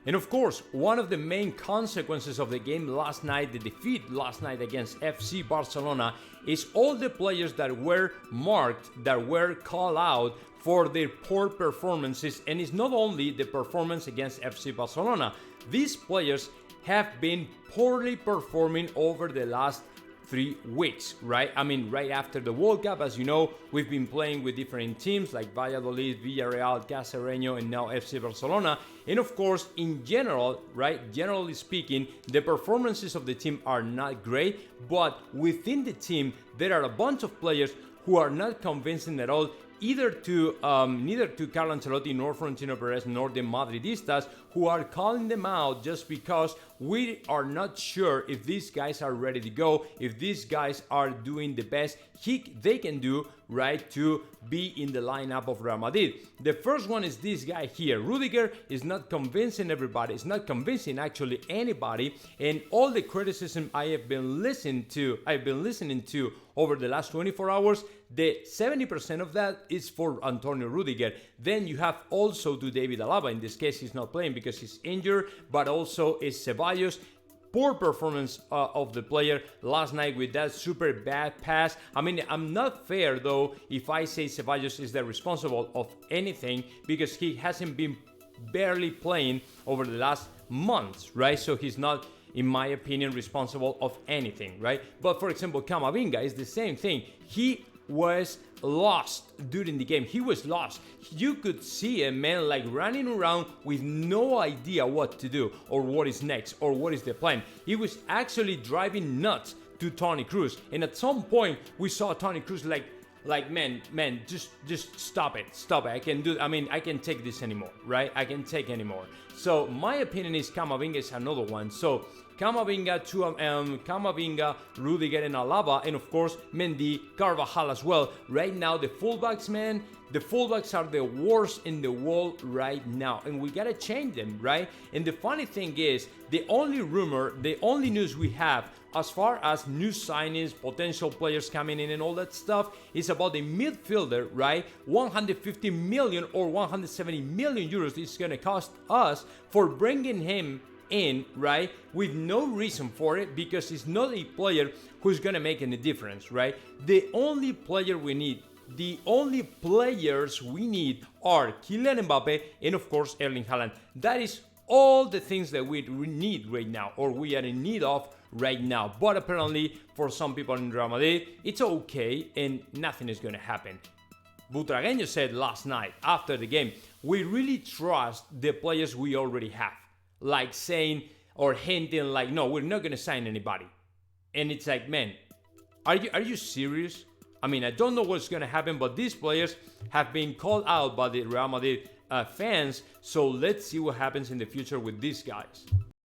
And of course, one of the main consequences of the game last night, the defeat last night against FC Barcelona, is all the players that were marked, that were called out for their poor performances. And it's not only the performance against FC Barcelona. These players have been poorly performing over the last 3 weeks, right? I mean, right after the World Cup, as you know, we've been playing with different teams like Valladolid, Villarreal, Cacereño, and now FC Barcelona. And of course, in general, right, generally speaking, the performances of the team are not great, but within the team, there are a bunch of players who are not convincing at all, neither to Carlo Ancelotti, nor Florentino Perez, nor the Madridistas, who are calling them out just because we are not sure if these guys are ready to go, if these guys are doing the best they can do, right, to be in the lineup of Real Madrid. The first one is this guy here. Rudiger is not convincing everybody, it's not convincing actually anybody, and all the criticism I've been listening to over the last 24 hours, the 70% of that is for Antonio Rudiger. Then you have also to David Alaba. In this case, he's not playing because he's injured, but also is Ceballos. Poor performance of the player last night with that super bad pass. I mean, I'm not fair though if I say Ceballos is the responsible of anything, because he hasn't been barely playing over the last months, right? So he's not, in my opinion, responsible of anything, right? But for example, Camavinga is the same thing. He was lost during the game. He was lost. You could see a man like running around with no idea what to do or what is next or what is the plan. He was actually driving nuts to Toni Kroos, and at some point we saw Toni Kroos like man, just stop it. I can take this anymore, right? I can take anymore. So my opinion is Camavinga is another one. So Camavinga, Rudiger, and Alaba, and of course Mendy, Carvajal as well. Right now, the fullbacks, man, the fullbacks are the worst in the world right now, and we gotta change them, right? And the funny thing is, the only news we have as far as new signings, potential players coming in and all that stuff is about the midfielder, right? 150 million or 170 million euros is gonna cost us for bringing him in, right, with no reason for it, because he's not a player who's gonna make any difference, right? The only players we need are Kylian Mbappe and of course Erling Haaland. That is all the things that we need right now, or we are in need of right now. But apparently for some people in Real Madrid, it's okay and nothing is gonna happen. Butragueño said last night after the game, we really trust the players we already have. Like saying or hinting like, no, we're not going to sign anybody. And it's like, man, are you serious? I mean, I don't know what's going to happen, but these players have been called out by the Real Madrid fans. So let's see what happens in the future with these guys.